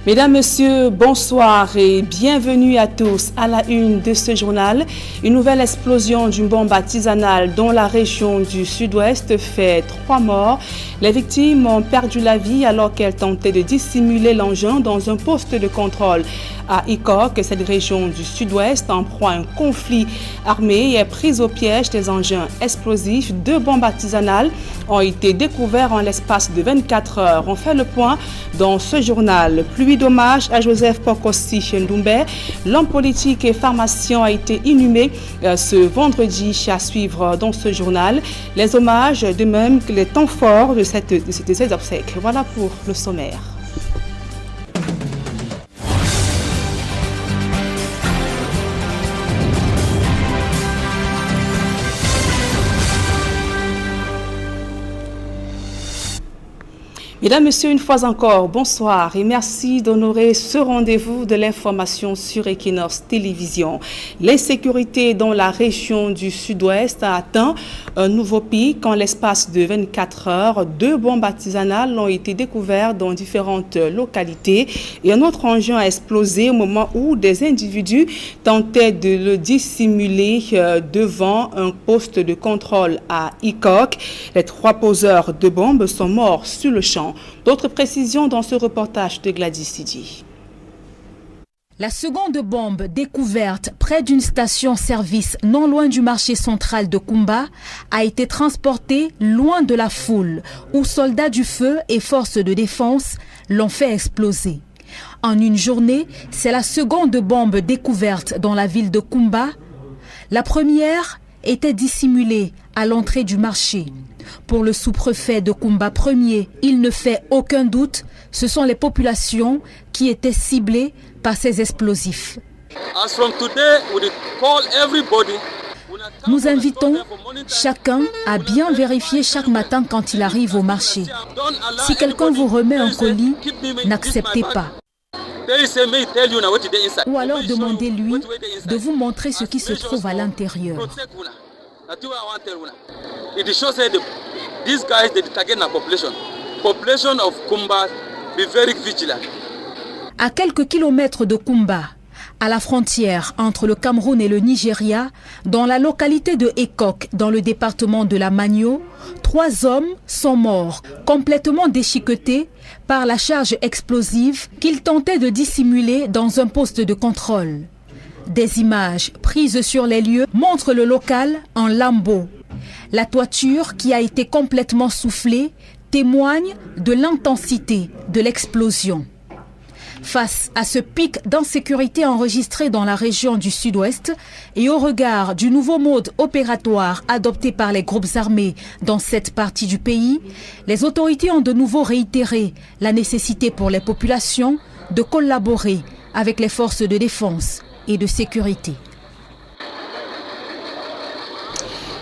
Mesdames, Messieurs, bonsoir et bienvenue à tous à la une de ce journal. Une nouvelle explosion d'une bombe artisanale dans la région du sud-ouest fait 3 morts. Les victimes ont perdu la vie alors qu'elles tentaient de dissimuler l'engin dans un poste de contrôle à Ikok. Cette région du sud-ouest, en proie à un conflit armé, est prise au piège des engins explosifs. 2 bombes artisanales ont été découvertes en l'espace de 24 heures. On fait le point dans ce journal. Pluie d'hommage à Joseph Pokossi Ndoumbe. L'homme politique et pharmacien a été inhumé ce vendredi à suivre dans ce journal. Les hommages, de même que les temps forts de ces obsèques. Voilà pour le sommaire. Mesdames, Messieurs, une fois encore, bonsoir et merci d'honorer ce rendez-vous de l'information sur Equinox Télévision. L'insécurité dans la région du sud-ouest a atteint un nouveau pic. En l'espace de 24 heures, 2 bombes artisanales ont été découvertes dans différentes localités et un autre engin a explosé au moment où des individus tentaient de le dissimuler devant un poste de contrôle à Ikok. Les 3 poseurs de bombes sont morts sur le champ. D'autres précisions dans ce reportage de Gladys Sidi. La seconde bombe découverte près d'une station-service non loin du marché central de Kumba a été transportée loin de la foule où soldats du feu et forces de défense l'ont fait exploser. En une journée, c'est la seconde bombe découverte dans la ville de Kumba. La première était dissimulée à l'entrée du marché. Pour le sous-préfet de Kumba Ier, il ne fait aucun doute, ce sont les populations qui étaient ciblées par ces explosifs. Nous invitons chacun à bien vérifier chaque matin quand il arrive au marché. Si quelqu'un vous remet un colis, n'acceptez pas. Ou alors demandez-lui de vous montrer ce qui se trouve à l'intérieur. It shows that these guys they target the population of Kumba. Be very vigilant. À quelques kilomètres de Kumba, à la frontière entre le Cameroun et le Nigeria, dans la localité de Ekok, dans le département de la Magno, 3 hommes sont morts, complètement déchiquetés par la charge explosive qu'ils tentaient de dissimuler dans un poste de contrôle. Des images prises sur les lieux montrent le local en lambeaux. La toiture, qui a été complètement soufflée, témoigne de l'intensité de l'explosion. Face à ce pic d'insécurité enregistré dans la région du sud-ouest et au regard du nouveau mode opératoire adopté par les groupes armés dans cette partie du pays, les autorités ont de nouveau réitéré la nécessité pour les populations de collaborer avec les forces de défense et de sécurité.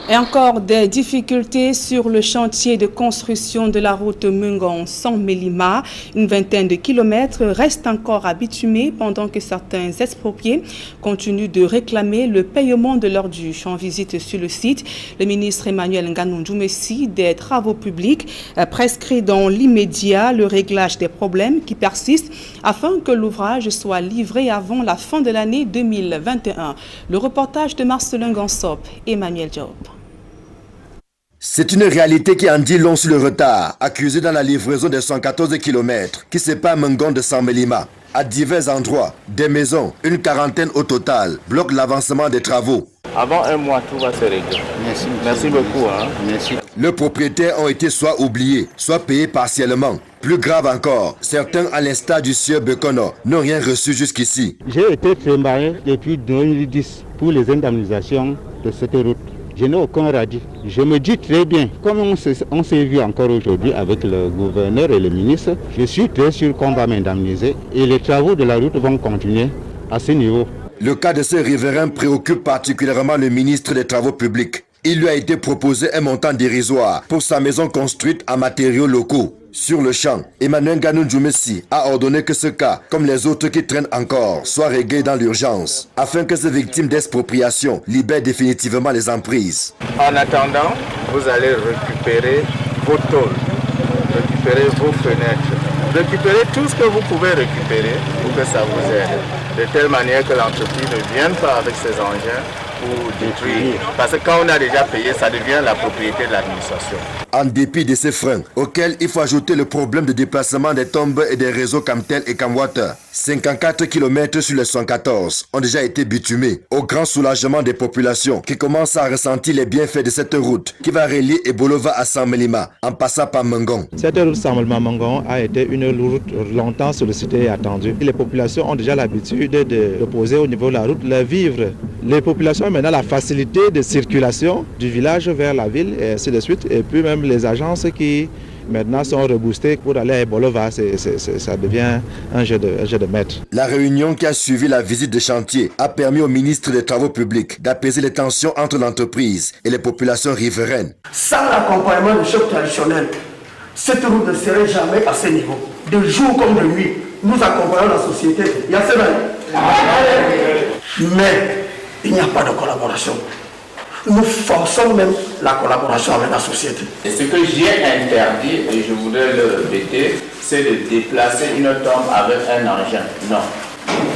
Et encore des difficultés sur le chantier de construction de la route Mengon-San-Mélima. Une vingtaine de kilomètres restent encore à bitumer pendant que certains expropriés continuent de réclamer le paiement de leurs dû. En visite sur le site, le ministre Emmanuel Nganou-Djoumessi des Travaux publics prescrit dans l'immédiat le réglage des problèmes qui persistent afin que l'ouvrage soit livré avant la fin de l'année 2021. Le reportage de Marcelin Gansop, Emmanuel Job. C'est une réalité qui en dit long sur le retard, accusé dans la livraison des 114 km qui séparent Mengon de San-Mélima. À divers endroits, des maisons, une quarantaine au total, bloquent l'avancement des travaux. Avant un mois, tout va se régler. Merci beaucoup. Merci. Les propriétaires ont été soit oubliés, soit payés partiellement. Plus grave encore, certains, à l'instar du sieur Bekono, n'ont rien reçu jusqu'ici. J'ai été trimbarré depuis 2010 pour les indemnisations de cette route. Je n'ai aucun radis. Je me dis très bien, comme on s'est vu encore aujourd'hui avec le gouverneur et le ministre, je suis très sûr qu'on va m'indemniser et les travaux de la route vont continuer à ce niveau. Le cas de ce riverain préoccupe particulièrement le ministre des Travaux publics. Il lui a été proposé un montant dérisoire pour sa maison construite en matériaux locaux. Sur le champ, Emmanuel Nganou-Djoumessi a ordonné que ce cas, comme les autres qui traînent encore, soit réglé dans l'urgence, afin que ces victimes d'expropriation libèrent définitivement les emprises. En attendant, vous allez récupérer vos tôles, récupérer vos fenêtres, Récupérez tout ce que vous pouvez récupérer pour que ça vous aide. De telle manière que l'entreprise ne vienne pas avec ses engins pour détruire. Parce que quand on a déjà payé, ça devient la propriété de l'administration. En dépit de ces freins, auxquels il faut ajouter le problème de déplacement des tombes et des réseaux Camtel et Camwater, 54 km sur les 114 ont déjà été bitumés, au grand soulagement des populations qui commencent à ressentir les bienfaits de cette route qui va relier Ebolova à Samelima en passant par Mangon. Cette route Samelima-Mangon a été une route longtemps sollicitée et attendue. Les populations ont déjà l'habitude de poser au niveau de la route leurs vivres. Les populations ont maintenant la facilité de circulation du village vers la ville et ainsi de suite. Et puis même les agences qui maintenant sont reboostées pour aller à Ebolova, ça devient un jeu de maître. La réunion qui a suivi la visite de chantier a permis au ministre des Travaux publics d'apaiser les tensions entre l'entreprise et les populations riveraines. Sans l'accompagnement du chef traditionnel, cette route ne serait jamais à ce niveau. De jour comme de nuit, nous accompagnons la société. Il y a mais il n'y a pas de collaboration. Nous forçons même la collaboration avec la société. Et ce que j'ai interdit, et je voudrais le répéter, c'est de déplacer une tombe avec un engin. Non.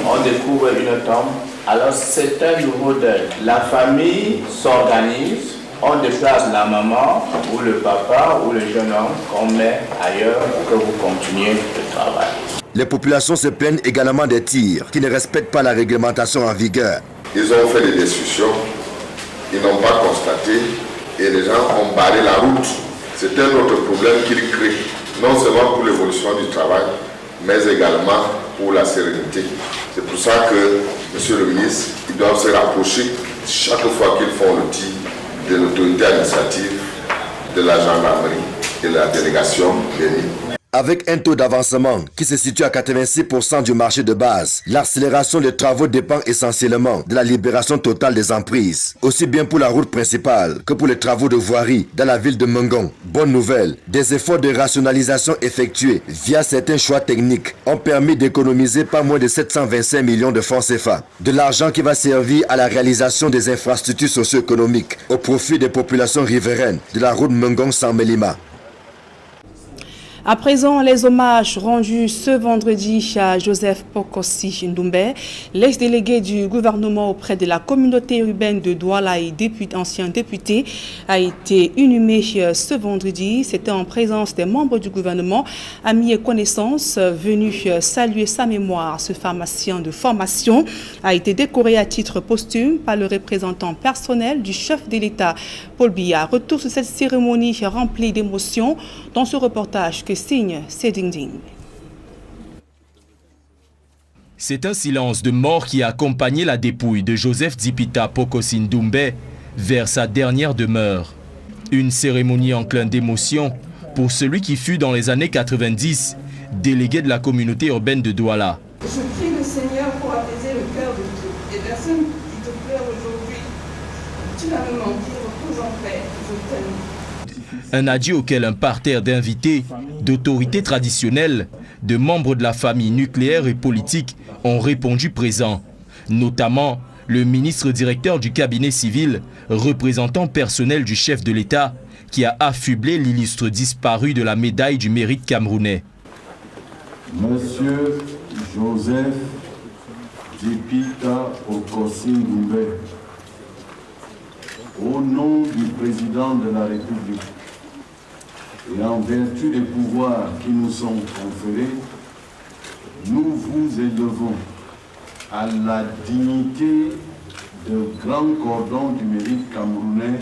On découvre une tombe, alors c'est un nouveau deuil. La famille s'organise, on déplace la maman ou le papa ou le jeune homme qu'on met ailleurs pour que vous continuiez le travail. Les populations se plaignent également des tirs qui ne respectent pas la réglementation en vigueur. Ils ont fait des destructions, ils n'ont pas constaté et les gens ont barré la route. C'est un autre problème qu'ils créent, non seulement pour l'évolution du travail, mais également pour la sérénité. C'est pour ça que, monsieur le ministre, ils doivent se rapprocher chaque fois qu'ils font le tir de l'autorité administrative, de la gendarmerie et de la délégation des mines. Avec un taux d'avancement qui se situe à 86% du marché de base, l'accélération des travaux dépend essentiellement de la libération totale des emprises, aussi bien pour la route principale que pour les travaux de voirie dans la ville de Mangon. Bonne nouvelle, des efforts de rationalisation effectués via certains choix techniques ont permis d'économiser pas moins de 725 millions de francs CFA. De l'argent qui va servir à la réalisation des infrastructures socio-économiques au profit des populations riveraines de la route Mangon-Samelima. À présent, les hommages rendus ce vendredi à Joseph Pokosi Ndoumbe, l'ex-délégué du gouvernement auprès de la communauté urbaine de Douala et ancien député, a été inhumé ce vendredi. C'était en présence des membres du gouvernement, amis et connaissances venus saluer sa mémoire. Ce pharmacien de formation a été décoré à titre posthume par le représentant personnel du chef de l'État, Paul Biya. Retour sur cette cérémonie remplie d'émotions dans ce reportage que signe Sedingding. C'est un silence de mort qui a accompagné la dépouille de Joseph Dipita Pokosi Ndoumbe vers sa dernière demeure. Une cérémonie en clin d'émotion pour celui qui fut dans les années 90 délégué de la communauté urbaine de Douala. Je prie le Seigneur pour apaiser le cœur de toutes les personnes qui te pleurent aujourd'hui. Tu m'as manqué, repose en paix, je t'aime. Un adieu auquel un parterre d'invités, d'autorités traditionnelles, de membres de la famille nucléaire et politique ont répondu présents, notamment le ministre directeur du cabinet civil, représentant personnel du chef de l'État, qui a affublé l'illustre disparu de la médaille du mérite camerounais. Monsieur Joseph Dipita Pokosi Ndoumbe, au nom du président de la République, et en vertu des pouvoirs qui nous sont conférés, nous vous élevons à la dignité de grand cordon du mérite camerounais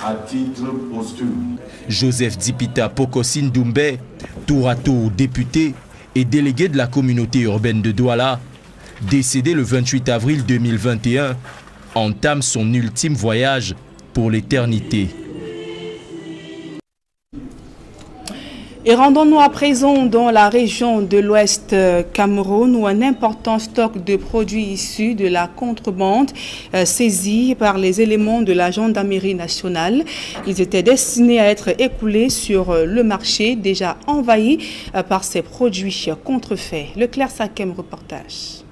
à titre posthume. Joseph Dipita Pokosi Ndoumbe, tour à tour député et délégué de la communauté urbaine de Douala, décédé le 28 avril 2021, entame son ultime voyage pour l'éternité. Et rendons-nous à présent dans la région de l'Ouest Cameroun où un important stock de produits issus de la contrebande saisis par les éléments de la gendarmerie nationale. Ils étaient destinés à être écoulés sur le marché déjà envahi par ces produits contrefaits. Le Claire Sakem reportage.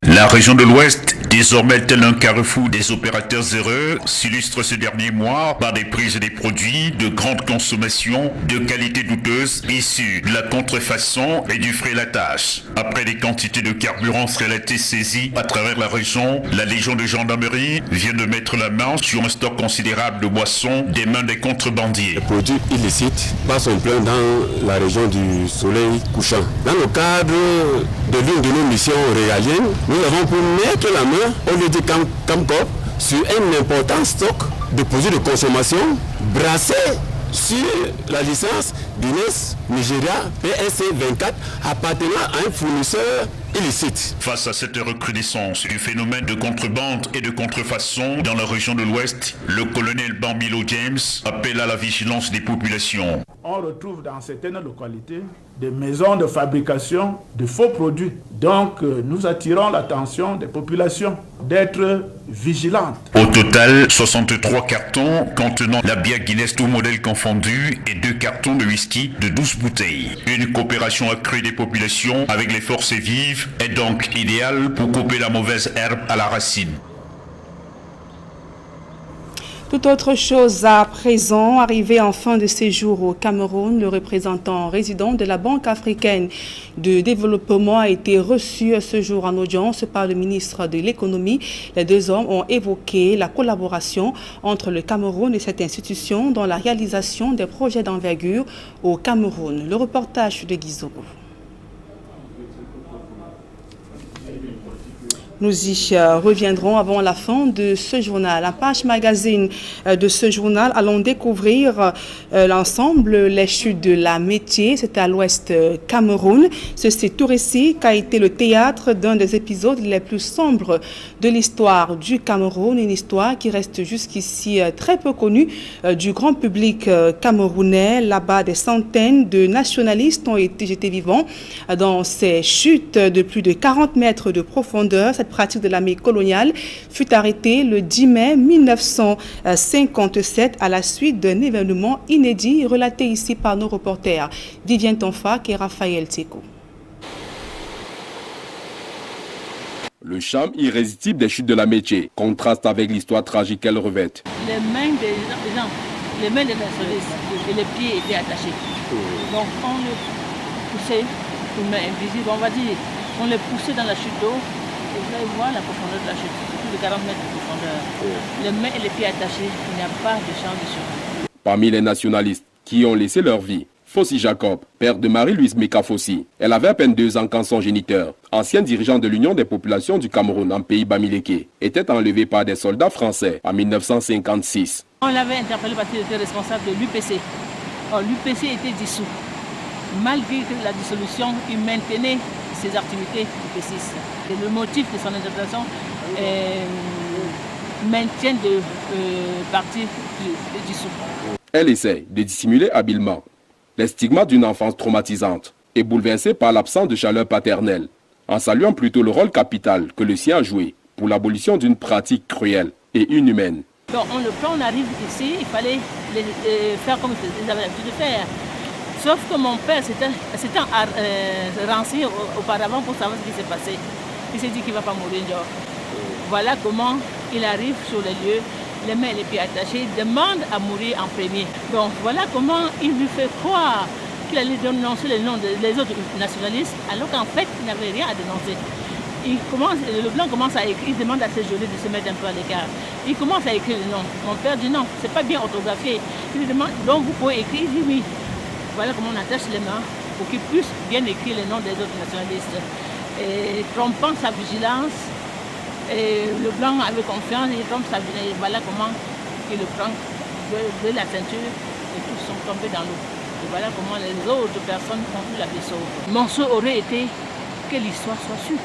La région de l'Ouest Désormais, tel un carrefour des opérateurs heureux, s'illustre ce dernier mois par des prises des produits de grande consommation, de qualité douteuse, issus de la contrefaçon et du frélatage. Après des quantités de carburant frélaté saisies à travers la région, la Légion de gendarmerie vient de mettre la main sur un stock considérable de boissons des mains des contrebandiers. Les produits illicites passent en plein dans la région du soleil couchant. Dans le cadre de l'une de nos missions régaliennes, nous avons pu mettre la main au lieu de Camcop sur un important stock de produits de consommation brassés sur la licence Guinness Nigeria PSC 24 appartenant à un fournisseur illicite. Face à cette recrudescence du phénomène de contrebande et de contrefaçon dans la région de l'Ouest, le colonel Bambilo James appelle à la vigilance des populations. On retrouve dans certaines localités des maisons de fabrication de faux produits. Donc nous attirons l'attention des populations d'être vigilantes. Au total, 63 cartons contenant la bière Guinness tout modèle confondu et 2 cartons de whisky de 12 bouteilles. Une coopération accrue des populations avec les forces vives est donc idéale pour couper la mauvaise herbe à la racine. Tout autre chose à présent, arrivé en fin de séjour au Cameroun, le représentant résident de la Banque africaine de développement a été reçu ce jour en audience par le ministre de l'économie. Les deux hommes ont évoqué la collaboration entre le Cameroun et cette institution dans la réalisation des projets d'envergure au Cameroun. Le reportage de Guizoro. Nous y reviendrons avant la fin de ce journal. La page magazine de ce journal, allons découvrir l'ensemble, les chutes de la Métier. C'était à l'ouest Cameroun. Ceci tout récit qui a été le théâtre d'un des épisodes les plus sombres de l'histoire du Cameroun. Une histoire qui reste jusqu'ici très peu connue du grand public camerounais. Là-bas, des centaines de nationalistes ont été jetés vivants dans ces chutes de plus de 40 mètres de profondeur. Cette pratique de l'armée coloniale fut arrêtée le 10 mai 1957 à la suite d'un événement inédit relaté ici par nos reporters Vivien Tonfac et Raphaël Teko. Le charme irrésistible des chutes de la Métier contraste avec l'histoire tragique qu'elle revêt. Les mains des gens, les mains des nationalistes et les pieds étaient attachés. Donc on les poussait, une main invisible, on va dire, on les poussait dans la chute d'eau. Et vous allez voir la profondeur de la chute, plus de 40 mètres de profondeur. Les mains et les pieds attachés, il n'y a pas de chance de survie. Parmi les nationalistes qui ont laissé leur vie, Fossi Jacob, père de Marie-Louise Meka Fossi. Elle avait à peine 2 ans quand son géniteur, ancien dirigeant de l'Union des populations du Cameroun en pays Bamileke, était enlevé par des soldats français en 1956. On l'avait interpellé parce qu'il était responsable de l'UPC. L'UPC était dissous. Malgré la dissolution, il maintenait ses activités UPCistes. Et le motif de son interpellation est maintien de parti dissous. Elle essaie de dissimuler habilement les stigmates d'une enfance traumatisante et bouleversée par l'absence de chaleur paternelle, en saluant plutôt le rôle capital que le sien a joué pour l'abolition d'une pratique cruelle et inhumaine. Donc on le prend, on arrive ici, il fallait faire comme ils avaient l'habitude de faire. Sauf que mon père s'était renseigné auparavant pour savoir ce qui s'est passé. Il s'est dit qu'il ne va pas mourir. Genre. Voilà comment il arrive sur les lieux, les mains et les pieds attachés, il demande à mourir en premier. Donc voilà comment il lui fait croire qu'il allait dénoncer les noms des autres nationalistes, alors qu'en fait, il n'avait rien à dénoncer. Le blanc commence à écrire, il demande à ses geôliers de se mettre un peu à l'écart. Il commence à écrire le nom. Mon père dit non, c'est pas bien orthographié. Il lui demande, donc vous pouvez écrire, il dit oui. Voilà comment on attache les mains pour qu'il puisse bien écrire les noms des autres nationalistes. Et trompant sa vigilance, et le blanc avait confiance, il trompe sa vigilance. Et voilà comment il le prend de la ceinture et tous sont tombés dans l'eau. Et voilà comment les autres personnes ont pu la sauver. Mon souhait aurait été que l'histoire soit sûre.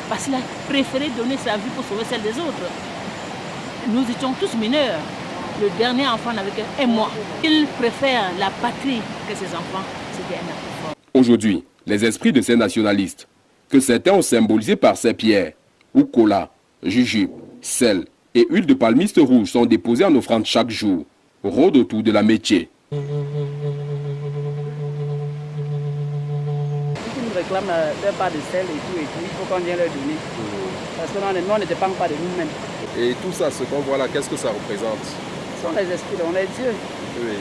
Parce qu'il a préféré donner sa vie pour sauver celle des autres. Nous étions tous mineurs. Le dernier enfant n'avait qu'un mois. Il préfère la patrie que ses enfants. C'était un enfant. Aujourd'hui, les esprits de ces nationalistes, que certains ont symbolisés par ces pierres, ou cola, jujube, sel et huile de palmiste rouge sont déposés en offrande chaque jour, rôdent autour de la Métier. Ils nous réclament leur part de sel et tout, il faut qu'on vienne leur donner. Parce que nous, on ne dépend pas de nous-mêmes. Et tout ça, ce qu'on voit là, qu'est-ce que ça représente? Ce sont les esprits, on est Dieu. Oui.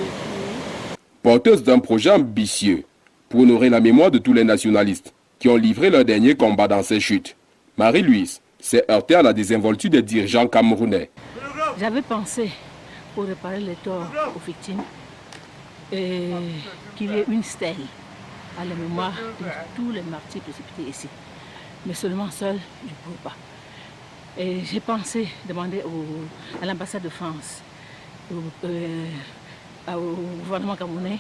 Porteuse d'un projet ambitieux pour honorer la mémoire de tous les nationalistes qui ont livré leur dernier combat dans ces chutes, Marie-Louise s'est heurtée à la désinvolture des dirigeants camerounais. J'avais pensé, pour réparer les torts aux victimes, qu'il y ait une stèle à la mémoire de tous les martyrs précipités ici. Mais seulement seul, je ne pouvais pas. Et j'ai pensé demander à l'ambassade de France, au gouvernement camerounais,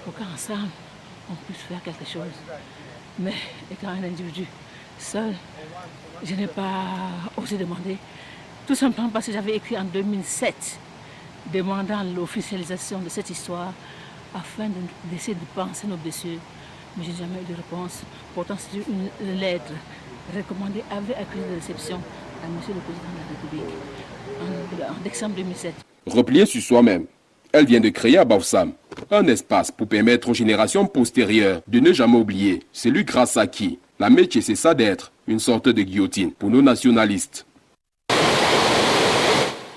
pour qu'ensemble, on puisse faire quelque chose. Mais étant un individu seul, je n'ai pas osé demander. Tout simplement parce que j'avais écrit en 2007, demandant l'officialisation de cette histoire, afin d'essayer de penser nos blessures. Mais je n'ai jamais eu de réponse. Pourtant, c'est une lettre recommandée avec accusé de réception à M. le Président de la République en décembre 2007. Repliée sur soi-même, elle vient de créer à Bafoussam un espace pour permettre aux générations postérieures de ne jamais oublier celui grâce à qui la métier cessa d'être une sorte de guillotine pour nos nationalistes.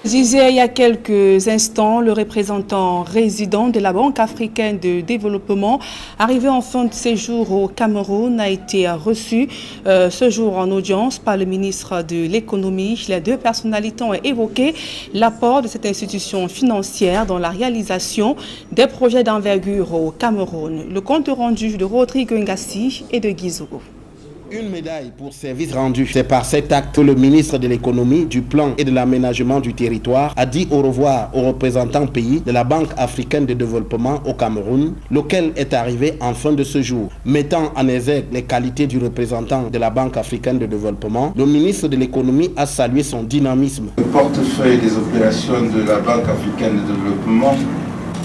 Disait il y a quelques instants, le représentant résident de la Banque africaine de développement, arrivé en fin de séjour au Cameroun, a été reçu ce jour en audience par le ministre de l'économie. Les deux personnalités ont évoqué l'apport de cette institution financière dans la réalisation des projets d'envergure au Cameroun. Le compte rendu de Rodrigue Ngassi et de Guizougo. Une médaille pour service rendu. C'est par cet acte que le ministre de l'économie, du plan et de l'aménagement du territoire a dit au revoir aux représentants pays de la Banque africaine de développement au Cameroun, lequel est arrivé en fin de ce jour. Mettant en exergue les qualités du représentant de la Banque africaine de développement, le ministre de l'économie a salué son dynamisme. Le portefeuille des opérations de la Banque africaine de développement,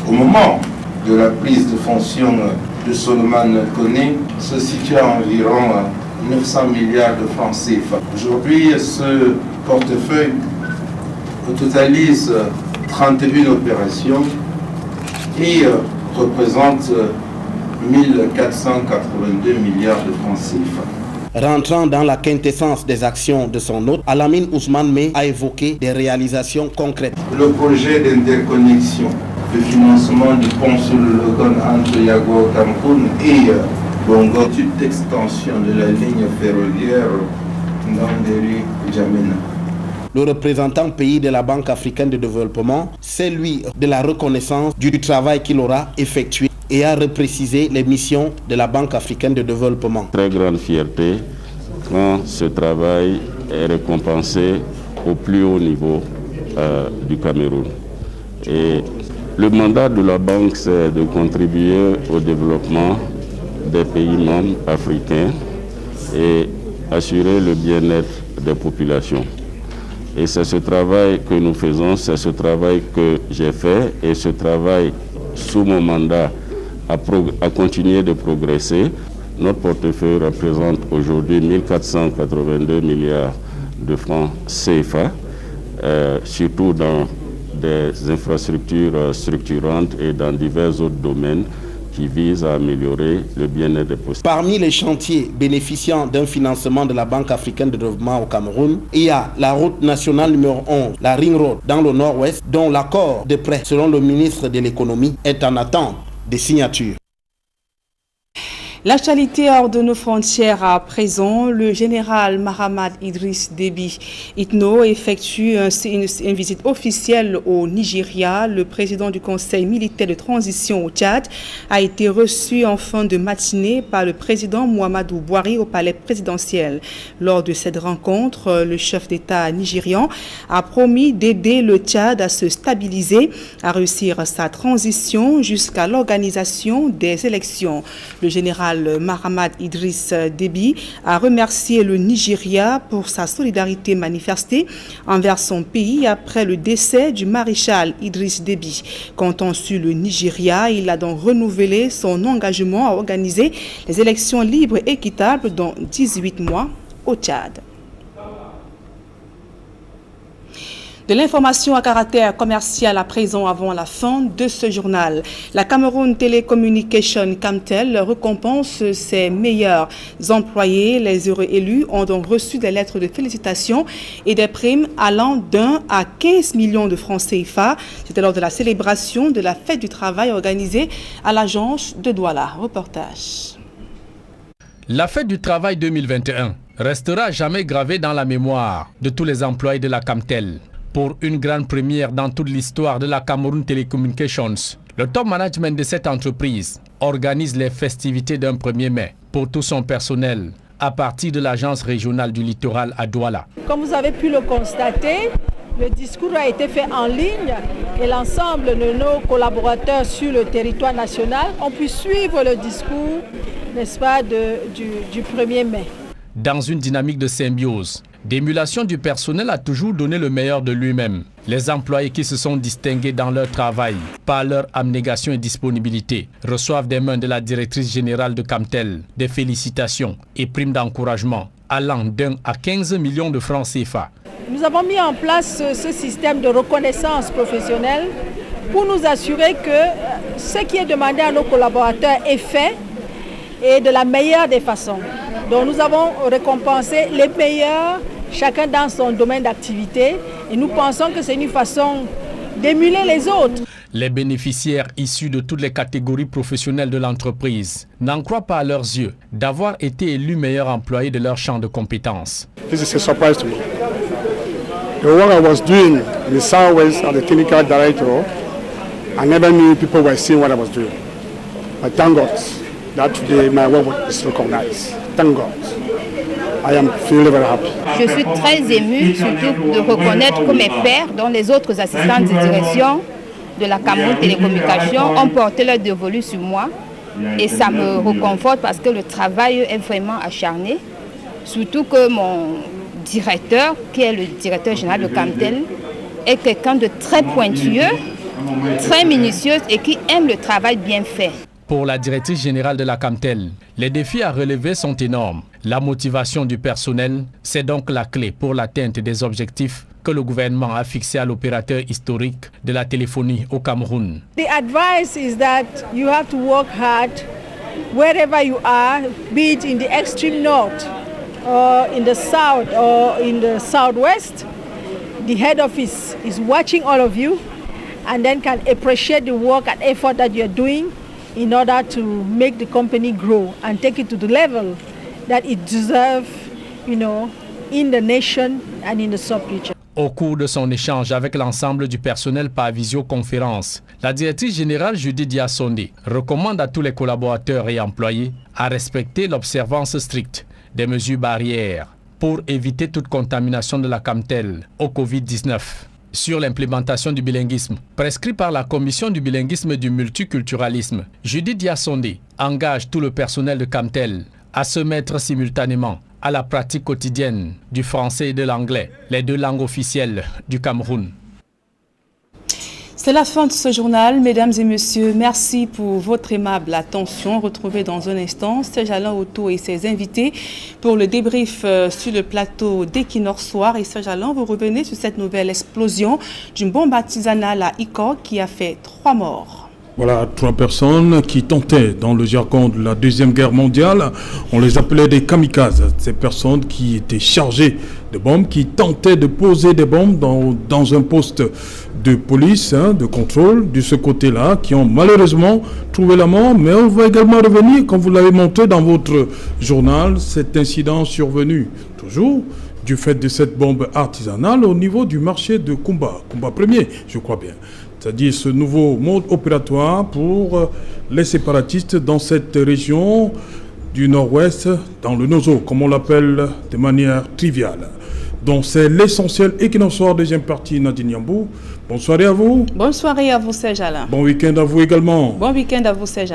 au moment de la prise de fonction de Solomon Koné, se situe à environ 900 milliards de francs CFA. Aujourd'hui, ce portefeuille totalise 31 opérations et représente 1482 milliards de francs CFA. Rentrant dans la quintessence des actions de son hôte, Alamine Ousmane Mey a évoqué des réalisations concrètes. Le projet d'interconnexion, le financement du pont sur le Logon entre Yago, Cameroun et Bongo, toute extension de la ligne ferroviaire Ndanderi-Djamena. Le représentant pays de la Banque africaine de développement, c'est lui de la reconnaissance du travail qu'il aura effectué et a reprécisé les missions de la Banque africaine de développement. Très grande fierté quand ce travail est récompensé au plus haut niveau du Cameroun. Et le mandat de la Banque, c'est de contribuer au développement des pays membres africains et assurer le bien-être des populations. Et c'est ce travail que nous faisons, c'est ce travail que j'ai fait et ce travail sous mon mandat a continué de progresser. Notre portefeuille représente aujourd'hui 1482 milliards de francs CFA, surtout dans des infrastructures structurantes et dans divers autres domaines qui visent à améliorer le bien-être des populations. Parmi les chantiers bénéficiant d'un financement de la Banque africaine de développement au Cameroun, il y a la route nationale numéro 11, la Ring Road, dans le nord-ouest, dont l'accord de prêt, selon le ministre de l'économie, est en attente des signatures. L'actualité hors de nos frontières à présent, le général Mahamat Idriss Déby Itno effectue une visite officielle au Nigeria. Le président du Conseil militaire de transition au Tchad a été reçu en fin de matinée par le président Muhammadu Buhari au palais présidentiel. Lors de cette rencontre, le chef d'État nigérian a promis d'aider le Tchad à se stabiliser, à réussir sa transition jusqu'à l'organisation des élections. Le général Mahamat Idriss Déby a remercié le Nigeria pour sa solidarité manifestée envers son pays après le décès du maréchal Idriss Déby. Comptant sur le Nigeria, il a donc renouvelé son engagement à organiser les élections libres et équitables dans 18 mois au Tchad. De l'information à caractère commercial à présent avant la fin de ce journal. La Cameroun Telecommunication Camtel récompense ses meilleurs employés. Les heureux élus ont donc reçu des lettres de félicitations et des primes allant d'1 à 15 millions de francs CFA. C'était lors de la célébration de la fête du travail organisée à l'agence de Douala. Reportage. La fête du travail 2021 restera jamais gravée dans la mémoire de tous les employés de la Camtel. Pour une grande première dans toute l'histoire de la Cameroun Telecommunications, le top management de cette entreprise organise les festivités d'un 1er mai pour tout son personnel à partir de l'agence régionale du littoral à Douala. Comme vous avez pu le constater, le discours a été fait en ligne et l'ensemble de nos collaborateurs sur le territoire national ont pu suivre le discours, n'est-ce pas, du 1er mai. Dans une dynamique de symbiose, d'émulation du personnel a toujours donné le meilleur de lui-même. Les employés qui se sont distingués dans leur travail par leur abnégation et disponibilité reçoivent des mains de la directrice générale de Camtel des félicitations et primes d'encouragement allant d'1 à 15 millions de francs CFA. Nous avons mis en place ce système de reconnaissance professionnelle pour nous assurer que ce qui est demandé à nos collaborateurs est fait et de la meilleure des façons. Donc nous avons récompensé les meilleurs, chacun dans son domaine d'activité, et nous pensons que c'est une façon d'émuler les autres. Les bénéficiaires issus de toutes les catégories professionnelles de l'entreprise n'en croient pas à leurs yeux d'avoir été élus meilleurs employés de leur champ de compétences. This is a surprise to me. The work I was doing in the Southwest as the technical director, I never knew people were seeing what I was doing. But thank God that today my work is recognized. Thank God. I am feeling very happy. Je suis très émue, surtout de reconnaître que mes pairs, dont les autres assistants de direction de la Cameroun Télécommunications, ont porté leur dévolu sur moi. Et ça me reconforte parce que le travail est vraiment acharné. Surtout que mon directeur, qui est le directeur général de Camtel, est quelqu'un de très pointueux, très minutieux et qui aime le travail bien fait. Pour la directrice générale de la Camtel, les défis à relever sont énormes. La motivation du personnel, c'est donc la clé pour l'atteinte des objectifs que le gouvernement a fixés à l'opérateur historique de la téléphonie au Cameroun. The advice is that you have to work hard wherever you are, be it in the extreme north or in the south or in the southwest. The head office is watching all of you and then can appreciate the work and effort that you're doing in order to make the company grow and take it to the level that it deserves, in the nation and in the sub-region. Au cours de son échange avec l'ensemble du personnel par visioconférence, la directrice générale Judith Diasondé recommande à tous les collaborateurs et employés à respecter l'observance stricte des mesures barrières pour éviter toute contamination de la Camtel au Covid-19. Sur l'implémentation du bilinguisme, prescrit par la Commission du bilinguisme et du multiculturalisme, Judith Diasondé engage tout le personnel de Camtel à se mettre simultanément à la pratique quotidienne du français et de l'anglais, les deux langues officielles du Cameroun. C'est la fin de ce journal. Mesdames et messieurs, merci pour votre aimable attention. Retrouvez dans un instant Serge Alain Otto et ses invités pour le débrief sur le plateau d'Equinox Soir. Et Serge Alain, vous revenez sur cette nouvelle explosion d'une bombe artisanale à Icok qui a fait 3 morts. Voilà, 3 personnes qui tentaient, dans le jargon de la Deuxième Guerre mondiale, on les appelait des kamikazes. Ces personnes qui étaient chargées de bombes, qui tentaient de poser des bombes dans un poste de police, de contrôle, de ce côté-là, qui ont malheureusement trouvé la mort. Mais on va également revenir, comme vous l'avez montré dans votre journal, cet incident survenu, toujours du fait de cette bombe artisanale au niveau du marché de Kumba 1er, je crois bien. C'est-à-dire ce nouveau mode opératoire pour les séparatistes dans cette région du nord-ouest, dans le Nozo, comme on l'appelle de manière triviale. Donc c'est l'essentiel. Equinox Soir, deuxième partie, Nadine Yambou. Bonne soirée à vous. Bonne soirée à vous, Serge Alain. Bon week-end à vous également. Bon week-end à vous, Serge Alain.